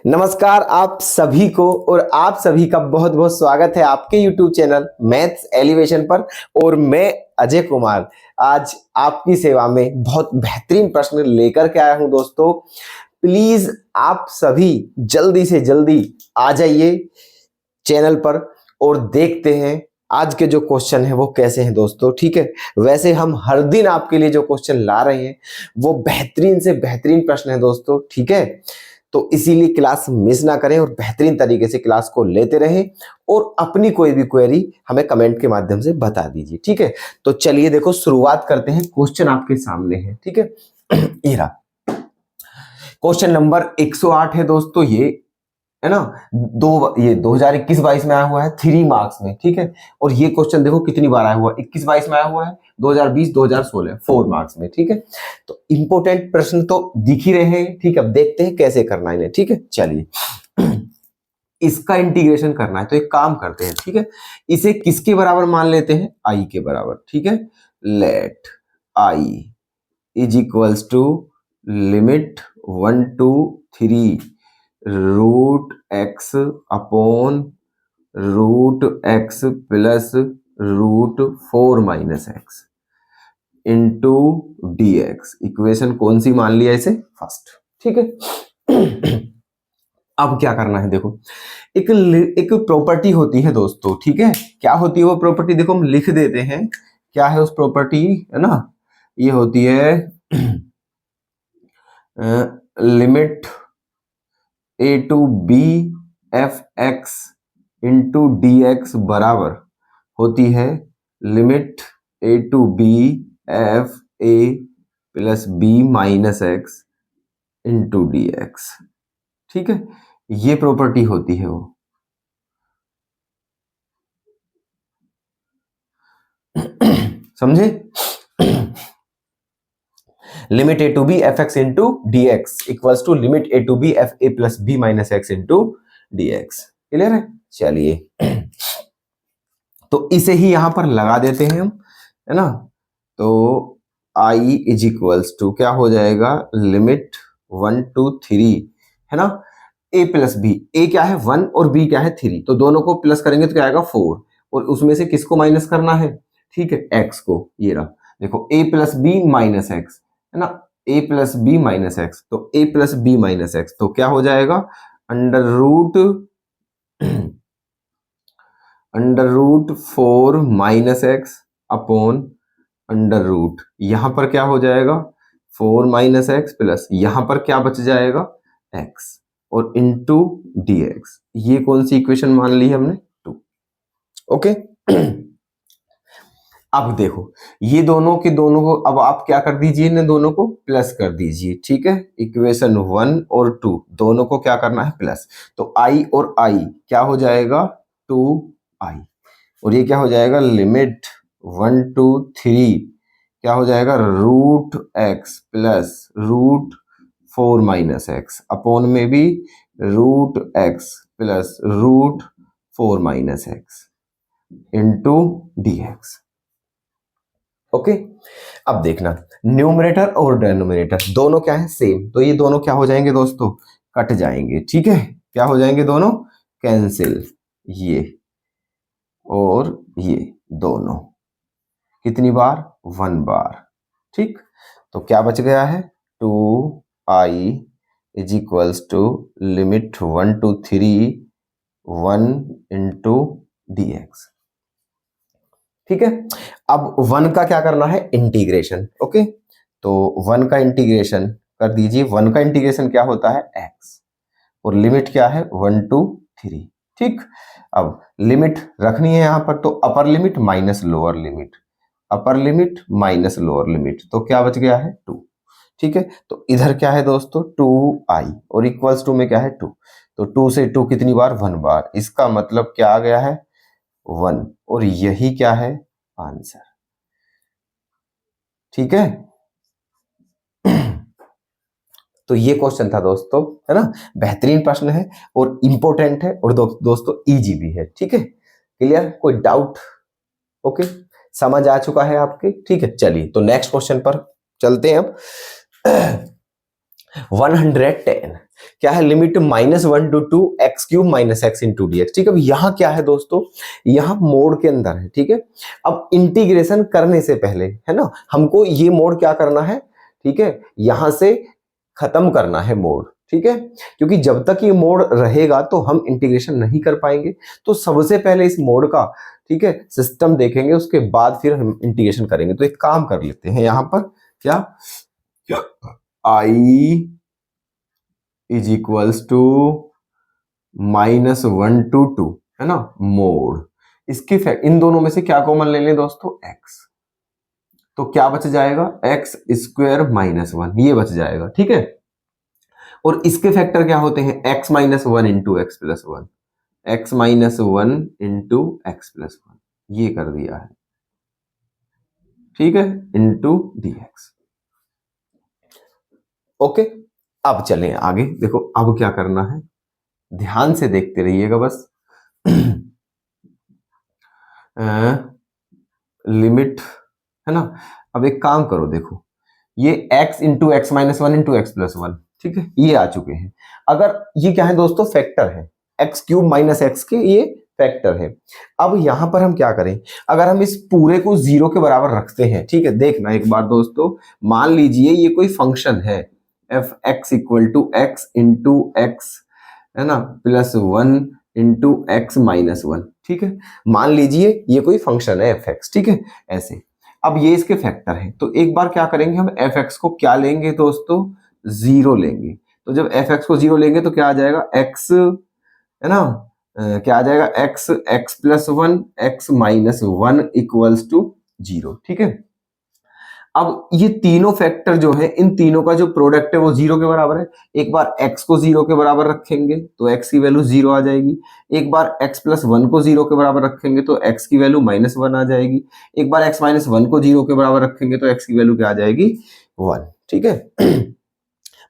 नमस्कार आप सभी को और आप सभी का बहुत बहुत स्वागत है आपके YouTube चैनल मैथ्स एलिवेशन पर। और मैं अजय कुमार आज आपकी सेवा में बहुत बेहतरीन प्रश्न लेकर के आया हूं दोस्तों। प्लीज आप सभी जल्दी से जल्दी आ जाइए चैनल पर और देखते हैं आज के जो क्वेश्चन है वो कैसे हैं दोस्तों। ठीक है, वैसे हम हर दिन आपके लिए जो क्वेश्चन ला रहे हैं वो बेहतरीन से बेहतरीन प्रश्न है दोस्तों। ठीक है, तो इसीलिए क्लास मिस ना करें और बेहतरीन तरीके से क्लास को लेते रहें और अपनी कोई भी क्वेरी हमें कमेंट के माध्यम से बता दीजिए। ठीक है, तो चलिए देखो शुरुआत करते हैं। क्वेश्चन आपके सामने है। ठीक है, ये रहा क्वेश्चन नंबर 108 है दोस्तों। ये है ना, ये 2021-22 में आया हुआ है 3 मार्क्स में। ठीक है, और ये क्वेश्चन देखो कितनी बार आया हुआ है, 21-22 में आया हुआ है, 2020-2016 4 मार्क्स में। ठीक है, तो इंपॉर्टेंट प्रश्न तो दिख ही रहे हैं। ठीक है, अब देखते हैं कैसे करना है इन्हें। ठीक है, चलिए इसका इंटीग्रेशन करना है तो एक काम करते हैं। ठीक है, इसे किसके बराबर मान लेते हैं, आई के बराबर। ठीक है, let I is equals to limit 1 to 3 root x upon root x plus root 4 minus x into d x. Equation कौन सी मान लिया इसे, फर्स्ट। ठीक है, अब क्या करना है देखो, एक प्रॉपर्टी होती है दोस्तों। ठीक है, क्या होती है वो प्रॉपर्टी, देखो हम लिख देते हैं क्या है उस प्रॉपर्टी, है ना। ये होती है limit a to b f x into d x बराबर होती है limit a to b f a plus b minus x into d x. ठीक है, ये प्रॉपर्टी होती है वो। समझे, limit a to b f x into d x equals to limit a to b f a plus b minus x into d x. Clear है, चलिए तो इसे ही यहां पर लगा देते हैं हम, है ना। तो आई इज इक्वल्स टू क्या हो जाएगा, लिमिट 1 to 3, है ना, ए प्लस बी। ए क्या है 1 और बी क्या है 3, तो दोनों को प्लस करेंगे तो क्या आएगा 4, और उसमें से किसको माइनस करना है, ठीक है, एक्स को। ये रहा देखो, a plus b minus x, है ना, a plus b minus x, तो a plus b minus x तो क्या हो जाएगा, under root 4 minus x upon under root, यहां पर क्या हो जाएगा 4 माइनस एक्स प्लस यहां पर क्या बच जाएगा एक्स और इंटू डी एक्स। ये कौन सी इक्वेशन मान ली हमने, 2। ओके, अब देखो ये दोनों के दोनों को अब आप क्या कर दीजिए, इन्हें दोनों को प्लस कर दीजिए। ठीक है, इक्वेशन 1 और 2 दोनों को क्या करना है, प्लस। तो आई और आई क्या हो जाएगा 2i, और ये क्या हो जाएगा लिमिट 1 to 3 क्या हो जाएगा root x plus root 4 minus x upon में भी root x plus root 4 minus x into d x. Okay, अब देखना न्यूमरेटर और डेनोमिनेटर दोनों क्या है, सेम, तो ये दोनों क्या हो जाएंगे दोस्तों, कट जाएंगे। ठीक है, क्या हो जाएंगे दोनों, कैंसिल, ये और ये दोनों कितनी बार, 1 बार। ठीक, तो क्या बच गया है 2i is equals to limit 1 to 3 1 into d x. ठीक है, अब 1 का क्या करना है, इंटीग्रेशन। ओके, तो 1 का इंटीग्रेशन कर दीजिए। 1 का इंटीग्रेशन क्या होता है, x, और लिमिट क्या है 1 to 3। ठीक, अब लिमिट रखनी है यहां पर, तो upper limit minus lower limit, upper limit minus lower limit, तो क्या बच गया है 2। ठीक है, तो इधर क्या है दोस्तों 2i और इक्वल्स टू में क्या है 2, तो 2 से 2 कितनी बार, 1 बार, इसका मतलब क्या आ गया है 1, और यही क्या है आंसर। ठीक है, तो ये क्वेश्चन था दोस्तों, है ना, बेहतरीन प्रश्न है और इंपॉर्टेंट है और दोस्तों इजी भी है। ठीक है, क्लियर, कोई डाउट, ओके, समझ आ चुका है आपके। ठीक है, चलिए तो नेक्स्ट क्वेश्चन पर चलते हैं अब। 110 क्या है, limit -1 to 2 x cube minus x into d x. ठीक है, अब यहाँ क्या है दोस्तों, यहाँ मोड के अंदर है। ठीक है, अब इंटीग्रेशन करने से पहले है ना, हमको ये मोड क्या करना है, ठीक है, यहां से खत्म करना है मोड। ठीक है, क्योंकि जब तक ये मोड रहेगा तो हम इंटीग्रेशन नहीं कर पाएंगे। तो सबसे पहले इस मोड का, ठीक है, सिस्टम देखेंगे, उसके बाद फिर हम इंटीग्रेशन करेंगे। तो एक काम कर लेते हैं, यहां पर क्या, आई इज इक्वल्स टू -1 to 2 है ना, मोड, इसके इन दोनों में से क्या कॉमन ले लें दोस्तों, x, तो क्या बच जाएगा, एक्स स्क्वायर माइनस 1, ये बच जाएगा। ठीक है, और इसके फैक्टर क्या होते हैं, x -1 into x plus 1, x -1 into x plus 1, ये कर दिया है। ठीक है, इंटू dx। ओके, अब चलें आगे। देखो अब क्या करना है, ध्यान से देखते रहिएगा बस। लिमिट है ना, अब एक काम करो, देखो ये x into x minus 1 into x plus 1, ठीक है, ये आ चुके हैं। अगर ये क्या है दोस्तों, फैक्टर है, एक्स क्यूब माइनस एक्स के ये फैक्टर है। अब यहां पर हम क्या करें, अगर हम इस पूरे को 0 के बराबर रखते हैं, ठीक है, देखना एक बार दोस्तों, मान लीजिए ये कोई फंक्शन है f x equal to x into x है ना प्लस 1 इंटू एक्स माइनस 1। ठीक है, मान लीजिए ये कोई फंक्शन है एफ एक्स, ठीक है, ऐसे। अब ये इसके फैक्टर है, तो एक बार क्या करेंगे, हम एफ एक्स को क्या लेंगे दोस्तों, 0 लेंगे। तो जब एफ एक्स को 0 लेंगे तो क्या आ जाएगा, एक्स है ना, क्या आ जाएगा, x x plus 1 x minus 1 equals to 0। ठीक है, अब ये तीनों फैक्टर जो है, इन तीनों का जो प्रोडक्ट है वो 0 के बराबर है। एक बार x को 0 के बराबर रखेंगे तो x की वैल्यू 0 आ जाएगी। एक बार x प्लस 1 को 0 के बराबर रखेंगे तो x की वैल्यू -1 आ जाएगी। एक बार x माइनस 1 को 0 के बराबर रखेंगे तो x की वैल्यू क्या आ जाएगी, 1। ठीक है,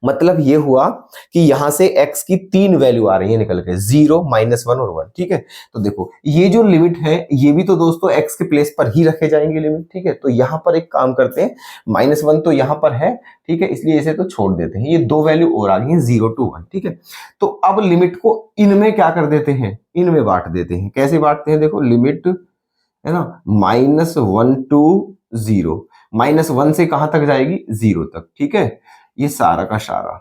मतलब ये हुआ कि यहां से x की 3 वैल्यू आ रही है निकल के, 0 -1 और 1। ठीक है, तो देखो ये जो लिमिट है ये भी तो दोस्तों x के प्लेस पर ही रखे जाएंगे लिमिट। ठीक है, तो यहां पर एक काम करते हैं, -1 तो यहां पर है, ठीक है, इसलिए इसे तो छोड़ देते हैं। ये 2 वैल्यू और आ गई हैं, 0 to 1। ठीक है, तो अब लिमिट को इनमें क्या कर देते हैं, इनमें बांट देते हैं। कैसे बांटते हैं, देखो लिमिट है ना, -1 to 0, -1 से कहां तक जाएगी, 0 तक। ठीक है, ये सारा का सारा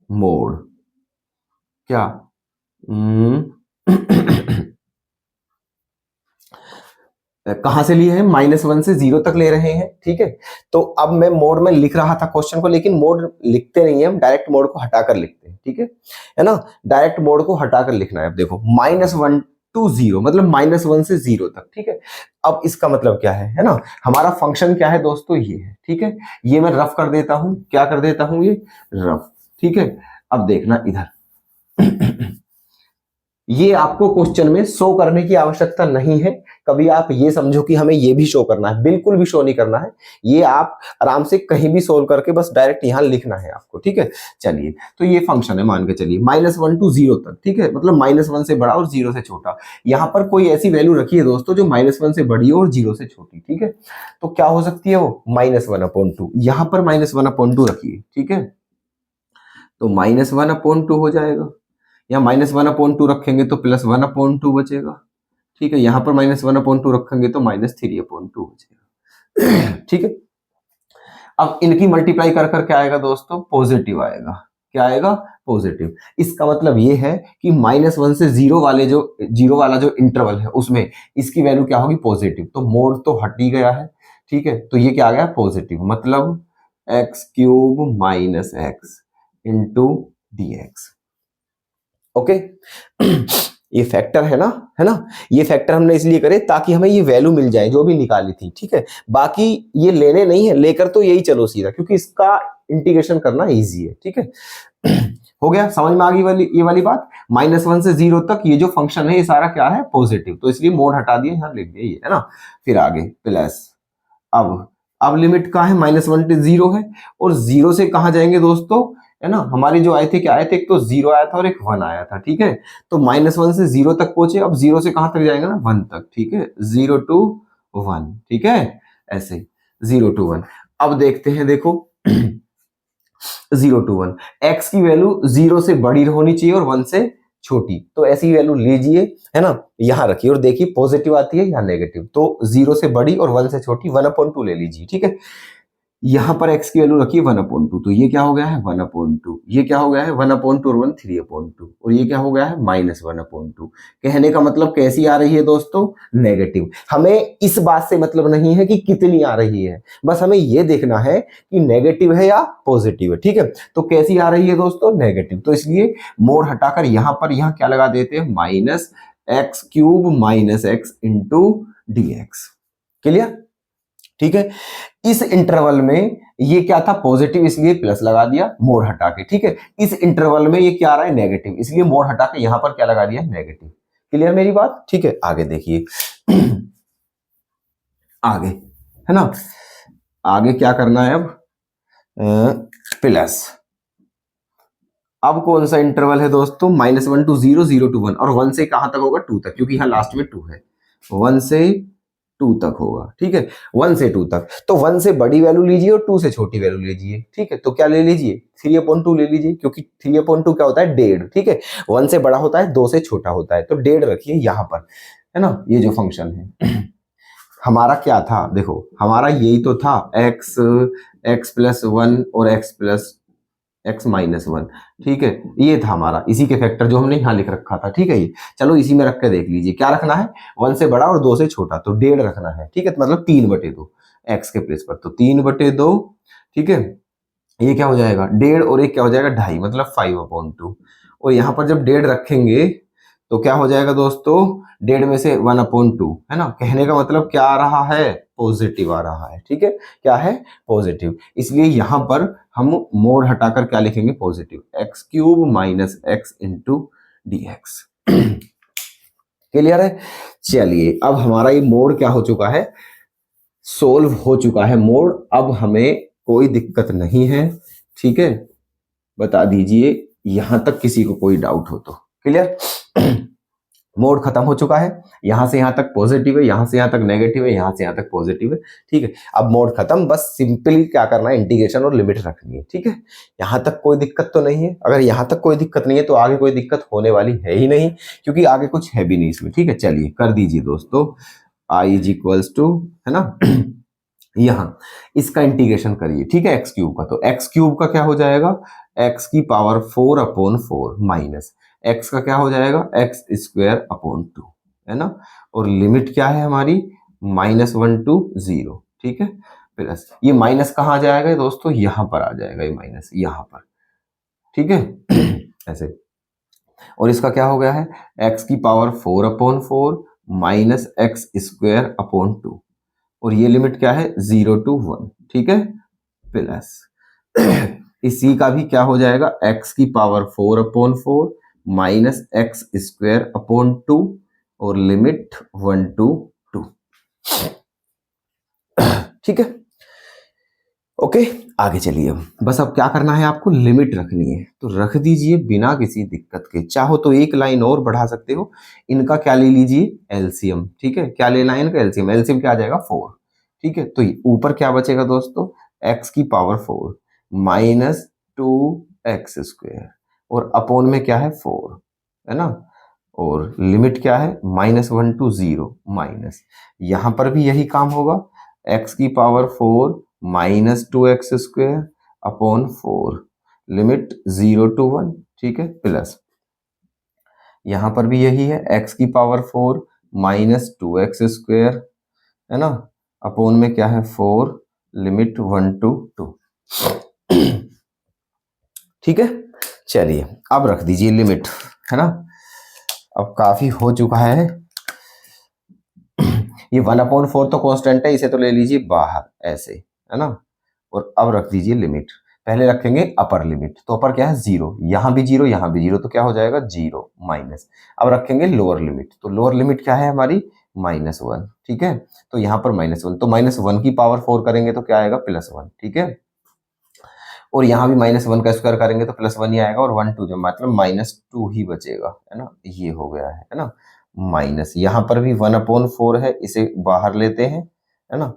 मोड क्या कहां से लिए हैं, -1 से 0 तक ले रहे हैं। ठीक है, तो अब मैं मोड में लिख रहा था क्वेश्चन को, लेकिन मोड लिखते नहीं है हम, डायरेक्ट मोड को हटाकर लिखते हैं। ठीक है ना, डायरेक्ट मोड को हटाकर लिखना है। अब देखो -1 to 0 मतलब -1 से 0 तक। ठीक है, अब इसका मतलब क्या है ना, हमारा फंक्शन क्या है दोस्तों, ये है। ठीक है, ये मैं रफ कर देता हूं, क्या कर देता हूं, ये रफ। ठीक है, अब देखना इधर ये आपको क्वेश्चन में शो करने की आवश्यकता नहीं है। कभी आप ये समझो कि हमें ये भी शो करना है, बिल्कुल भी शो नहीं करना है। ये आप आराम से कहीं भी सोल्व करके बस डायरेक्ट यहां लिखना है आपको। ठीक है, चलिए, तो ये फंक्शन है, मान के चलिए -1 to 0 तक। ठीक है, मतलब -1 से बड़ा और 0 से छोटा। यहां पर कोई ऐसी वैल्यू रखी है दोस्तों जो -1 से बड़ी हो और 0 से छोटी। ठीक है, तो क्या हो सकती है वो, -1/2। यहां पर -1/2 रखिए। ठीक है, तो -1/2 हो जाएगा। यहाँ -1/2 रखेंगे तो +1/2 बचेगा। ठीक है, यहाँ पर -1/2 रखेंगे तो -3/2 बचेगा। ठीक है, अब इनकी मल्टीप्लाई कर कर क्या आएगा दोस्तों, पॉजिटिव आएगा। क्या आएगा, पॉजिटिव। इसका मतलब ये है कि -1 से 0 वाले जो 0 वाला जो इंटरवल है उसमें इसकी वैल्यू क्या होगी, पॉजिटिव। तो मोड तो हट ही गया है। ठीक है, तो ये क्या आ गया, पॉजिटिव, मतलब x³ minus x into dx। Okay, ये फैक्टर है ना, ये फैक्टर हमने इसलिए करे ताकि हमें ये वैल्यू मिल जाए जो भी निकाली थी। ठीक है, बाकी ये लेने नहीं है, लेकर तो यही चलो सीधा, क्योंकि इसका इंटीग्रेशन करना इजी है। ठीक है, हो गया, समझ में आ गई ये वाली बात। -1 से 0 तक ये जो फंक्शन है ये सारा क्या है, पॉजिटिव, तो इसलिए मोड हटा दिए, यहाँ लिख दिया ये है ना। फिर आगे प्लस, अब लिमिट कहाँ है, -1 to 0 है, और 0 से कहाँ जाएंगे दोस्तों, है ना, हमारी जो आए थे क्या आए थे, एक तो 0 आया था और एक 1 आया था। ठीक है, तो -1 से 0 तक पहुंचे, अब 0 से कहां तक जाएंगे ना, 1 तक। ठीक है, 0 to 1। ठीक है, ऐसे 0 to 1। अब देखते हैं, देखो 0 to 1, एक्स की वैल्यू 0 से बड़ी होनी चाहिए और 1 से छोटी, तो ऐसी वैल्यू लीजिए, है ना, यहां रखिए और देखिए पॉजिटिव आती है या नेगेटिव, तो 0 से बड़ी और 1 से छोटी 1/2 ले लीजिए, ठीक है। यहां पर x की वैल्यू रखिए 1/2, तो ये क्या हो गया है 1/2, ये क्या हो गया है 1/2 और 1 3/2, और ये क्या हो गया है -1/2। कहने का मतलब कैसी आ रही है दोस्तों, नेगेटिव। हमें इस बात से मतलब नहीं है कि कितनी आ रही है, बस हमें ये देखना है कि नेगेटिव है या पॉजिटिव है, ठीक है। तो कैसी आ रही है दोस्तों, नेगेटिव, तो इसलिए मोड़ हटाकर यहां क्या लगा देते हैं, -x³ - x into dx। Clear, ठीक है। इस इंटरवल में ये क्या था, पॉजिटिव, इसलिए प्लस लगा दिया मोड़ हटा के, ठीक है। इस इंटरवल में ये क्या आ रहा है, नेगेटिव, इसलिए मोड़ हटा के यहां पर क्या लगा दिया, नेगेटिव। क्लियर मेरी बात, ठीक है। आगे देखिए आगे, है ना, आगे क्या करना है अब, प्लस। अब कौन सा इंटरवल है दोस्तों, -1 to 0, 0 to 1, और 1 से कहां तक होगा, 2 तक, क्योंकि यहां लास्ट में 2 है, 1 से 2 तक होगा, ठीक है। 1 से 2 तक, तो 1 से बड़ी वैल्यू लीजिए और 2 से छोटी वैल्यू लीजिए, ठीक है। तो क्या ले लीजिए, 3/2 ले लीजिए, क्योंकि 3/2 क्या होता है, 1.5, ठीक है। 1 से बड़ा होता है, 2 से छोटा होता है, तो 1.5 रखिए यहां पर, है ना। ये जो फंक्शन है हमारा क्या था, देखो हमारा यही तो था, x+1 और x-1, ठीक है। ये था हमारा, इसी के फैक्टर जो हमने यहाँ लिख रखा था, ठीक है। ये चलो इसी में रख के देख लीजिए, क्या रखना है, 1 से बड़ा और 2 से छोटा, तो 1.5 रखना है, ठीक है। तो मतलब 3/2 x के प्लेस पर, तो 3/2, ठीक है। ये क्या हो जाएगा, 1.5 और एक क्या हो जाएगा, 2.5, मतलब 5/2। और यहाँ पर जब 1.5 रखेंगे तो क्या हो जाएगा दोस्तों, 1.5 में से 1/2, है ना। कहने का मतलब क्या आ रहा है, पॉजिटिव आ रहा है, ठीक है। क्या है, पॉजिटिव, इसलिए यहां पर हम मोड़ हटाकर क्या लिखेंगे, positive, x³ - x into dx। Clear है। चलिए अब हमारा ये मोड़ क्या हो चुका है, सोल्व हो चुका है मोड़, अब हमें कोई दिक्कत नहीं है, ठीक है। बता दीजिए यहां तक किसी को कोई डाउट हो तो। क्लियर, मोड खत्म हो चुका है, यहां से यहां तक पॉजिटिव है, यहां से यहां तक नेगेटिव है, यहां से यहां तक पॉजिटिव है, ठीक है। अब मोड खत्म, बस सिंपली क्या करना है, इंटीग्रेशन और लिमिट रखनी है, ठीक है। यहां तक कोई दिक्कत तो नहीं है, अगर यहां तक कोई दिक्कत नहीं है तो आगे कोई दिक्कत होने वाली है ही नहीं, क्योंकि आगे कुछ है भी नहीं इसमें, ठीक है। चलिए कर दीजिए दोस्तों, i = है ना यहां इसका इंटीग्रेशन करिए, ठीक है, x³ का, तो x³ का क्या हो जाएगा, x⁴/4 माइनस x का क्या हो जाएगा, x²/2, है ना। और लिमिट क्या है हमारी, -1 to 0, ठीक है। प्लस ये माइनस कहाँ आ जाएगा दोस्तों, यहां पर आ जाएगा ये माइनस, यहां पर, ठीक है ऐसे। और इसका क्या हो गया है, x⁴/4 माइनस x²/2, और ये लिमिट क्या है, 0 to 1, ठीक है। प्लस इसी का भी क्या हो जाएगा, x⁴/4 माइनस x²/2, और लिमिट 1 to 2, ठीक है। ओके, आगे चलिए। बस अब क्या करना है, आपको लिमिट रखनी है, तो रख दीजिए बिना किसी दिक्कत के, चाहो तो एक लाइन और बढ़ा सकते हो। इनका क्या ले लीजिए, एलसीएम, ठीक है। क्या लेना है इनका, एलसीएम, एलसीएम क्या आ जाएगा, 4, ठीक है। तो ऊपर क्या बचेगा दोस्तों, x⁴ माइनस 2x², और अपोन में क्या है 4, है ना। और लिमिट क्या है, -1 to 0 माइनस, यहां पर भी यही काम होगा, x⁴ minus 2x² upon 4, limit 0 to 1, ठीक है। प्लस यहां पर भी यही है, x⁴ माइनस 2x², है ना, अपॉन में क्या है 4, लिमिट 1 to 2, ठीक है। चलिए अब रख दीजिए लिमिट, है ना। अब काफी हो चुका है, ये 1/4 तो कांस्टेंट है, इसे तो ले लीजिए बाहर ऐसे, है ना। और अब रख दीजिए लिमिट, पहले रखेंगे अपर लिमिट, तो अपर क्या है 0, यहां भी 0, यहां भी 0, तो क्या हो जाएगा 0 माइनस। अब रखेंगे लोअर लिमिट, तो लोअर लिमिट क्या है हमारी, -1, ठीक है। तो यहां पर -1, तो -1⁴ करेंगे तो क्या आएगा, +1, ठीक है। और यहाँ भी -1 का स्क्वायर करेंगे तो +1 ही आएगा, और 1 2 जो मतलब -2 ही बचेगा, है ना। ये हो गया है ना। माइनस यहाँ पर भी 1/4 है, इसे बाहर लेते हैं, है ना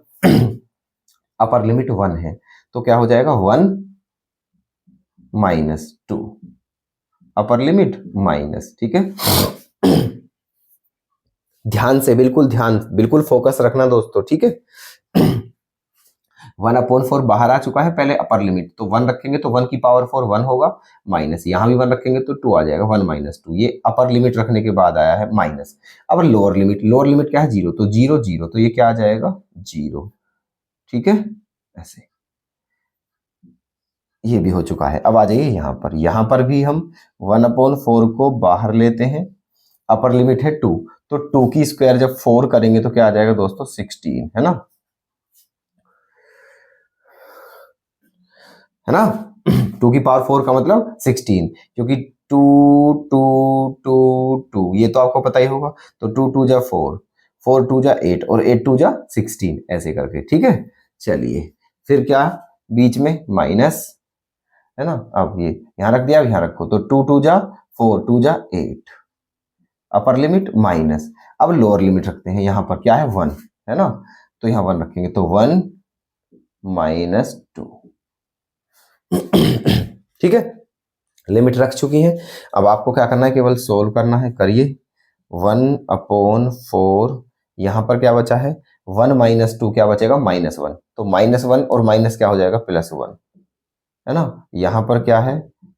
अपर लिमिट 1 है, तो क्या हो जाएगा 1 माइनस 2, अपर लिमिट माइनस, ठीक है। ध्यान से, बिल्कुल फोकस रखना दोस्तों, ठीक है। 1/4 बाहर आ चुका है, पहले अपर लिमिट, तो 1 रखेंगे तो 1 की पावर 4 1 होगा, माइनस यहां भी 1 रखेंगे तो 2 आ जाएगा, 1 माइनस 2, ये अपर लिमिट रखने के बाद आया है माइनस। अब लोअर लिमिट क्या है 0, तो 0 0, तो ये क्या आ जाएगा 0, ठीक है, ऐसे ये भी हो चुका है। अब आ जाइए यहां पर भी हम 1/4 को बाहर लेते हैं, अपर लिमिट है 2, तो 2 की स्क्वायर जब 4 करेंगे तो क्या आ जाएगा दोस्तों 16, है ना, 2 की पावर 4 का मतलब 16, क्योंकि 2 2 2 2 ये तो आपको पता ही होगा, तो 2 2 जा 4, 4 2 जा 8 और 8 2 जा 16, ऐसे करके, ठीक है। चलिए फिर क्या, बीच में माइनस, है ना, अब ये यहां रख दिया, अब यहां रखो, तो 2 2 जा 4, 2 जा 8, अपर लिमिट माइनस। अब लोअर लिमिट रखते हैं, यहां पर क्या है 1, है ना, तो यहां 1 रखेंगे, तो 1 माइनस 2, ठीक है, लिमिट रख चुकी है। अब आपको क्या करना है, केवल सोल्व करना है, करिए। 1/4, यहां पर क्या बचा है 1 माइनस 2, क्या बचेगा -1, तो -1 और माइनस क्या हो जाएगा +1, है ना, यहां पर क्या है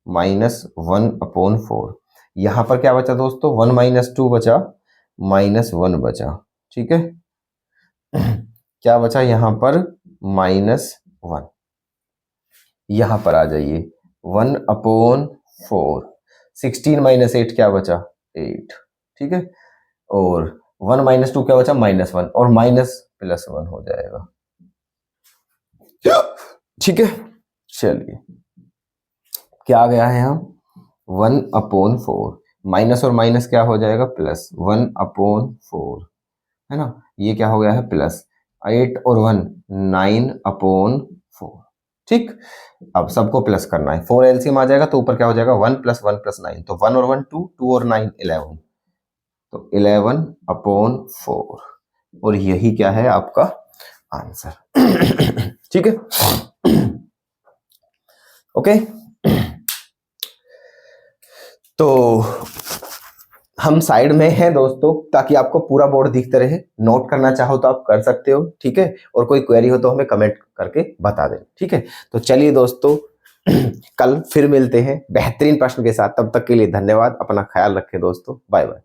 -1/4, यहां पर क्या बचा दोस्तों 1 माइनस 2 बचा, -1 बचा, ठीक है। क्या बचा यहां पर -1, यहां पर आ जाइए 1/4, 16 माइनस 8 क्या बचा 8, ठीक है, और 1 माइनस 2 क्या बचा -1, और माइनस +1 हो जाएगा, ठीक है। चलिए क्या आ गया है, हम 1/4, माइनस और माइनस क्या हो जाएगा +1/4, है ना, ये क्या हो गया है प्लस 8 और 1 9/4, ठीक। अब सबको प्लस करना है, 4 एलसीएम आ जाएगा, तो ऊपर क्या हो जाएगा 1 + 1 + 9, तो 1 और 1 2, 2 और 9 11, तो 11/4, और यही क्या है आपका आंसर, ठीक है। ओके, तो हम साइड में हैं दोस्तों, ताकि आपको पूरा बोर्ड दिखते रहे, नोट करना चाहो तो आप कर सकते हो, ठीक है, और कोई क्वेरी हो तो हमें कमेंट करके बता दें, ठीक है। तो चलिए दोस्तों, कल फिर मिलते हैं बेहतरीन प्रश्न के साथ, तब तक के लिए धन्यवाद, अपना ख्याल रखें दोस्तों, बाय बाय।